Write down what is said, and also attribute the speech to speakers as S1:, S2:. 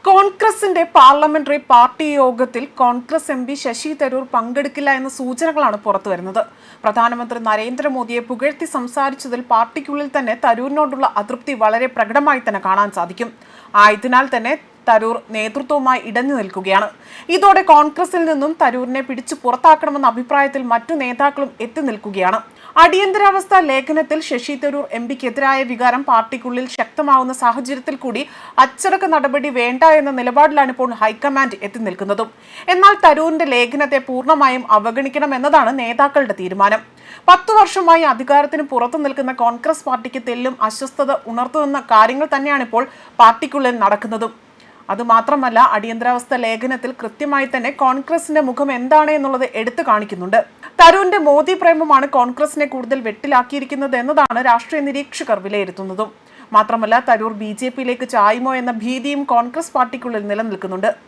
S1: കോൺഗ്രസിന്റെ parliamentary party യോഗത്തിൽ Congress M P Sasi Tharoor പങ്കെടുക്കില്ല എന്ന സൂചനകളാണ് പുറത്തുവരുന്നത്. പ്രധാനമന്ത്രി നരേന്ദ്രമോദിയെ പുകഴ്ത്തി സംസാരിച്ചതിൽ പാർട്ടിക്കുള്ളിൽ തന്നെ തരൂരിനോടുള്ള അതൃപ്തി വളരെ പ്രകടമായി തന്നെ കാണാൻ സാധിക്കും. ആയതിനാൽ തന്നെ തരൂർ നേതൃത്വവുമായി ഇടഞ്ഞു നിൽക്കുകയാണ്. ഇതോടെ കോൺഗ്രസിൽ നിന്നും തരൂരിനെ പിടിച്ചു പുറത്താക്കണമെന്ന അഭിപ്രായത്തിൽ മറ്റു നേതാക്കളും എത്തി നിൽക്കുകയാണ്. അടിയന്തരാവസ്ഥ ലേഖനത്തിൽ ശശി തരൂർ എം പിക്കെതിരായ വികാരം പാർട്ടിക്കുള്ളിൽ ശക്തമാവുന്ന സാഹചര്യത്തിൽ കൂടി അച്ചടക്ക നടപടി വേണ്ട എന്ന നിലപാടിലാണ് ഇപ്പോൾ ഹൈക്കമാൻഡ് എത്തി നിൽക്കുന്നതും. എന്നാൽ തരൂരിന്റെ ലേഖനത്തെ പൂർണ്ണമായും അവഗണിക്കണമെന്നതാണ് നേതാക്കളുടെ തീരുമാനം. 10 വർഷമായി അധികാരത്തിന് പുറത്തു നിൽക്കുന്ന കോൺഗ്രസ് പാർട്ടിക്ക് തെല്ലും അസ്വസ്ഥത ഉണർത്തുന്ന കാര്യങ്ങൾ തന്നെയാണ് ഇപ്പോൾ പാർട്ടിക്കുള്ളിൽ നടക്കുന്നതും. അതുമാത്രമല്ല, അടിയന്തരാവസ്ഥ ലേഖനത്തിൽ കൃത്യമായി തന്നെ കോൺഗ്രസിന്റെ മുഖം എന്താണ് എന്നുള്ളത് എടുത്തു കാണിക്കുന്നുണ്ട്. തരൂരിന്റെ മോദി പ്രേമമാണ് കോൺഗ്രസിനെ കൂടുതൽ വെട്ടിലാക്കിയിരിക്കുന്നത് എന്നതാണ് രാഷ്ട്രീയ നിരീക്ഷകർ വിലയിരുത്തുന്നതും. മാത്രമല്ല, തരൂർ BJP യിലേക്ക് ചായുമോ എന്ന ഭീതിയും കോൺഗ്രസ് പാർട്ടിക്കുള്ളിൽ നിലനിൽക്കുന്നുണ്ട്.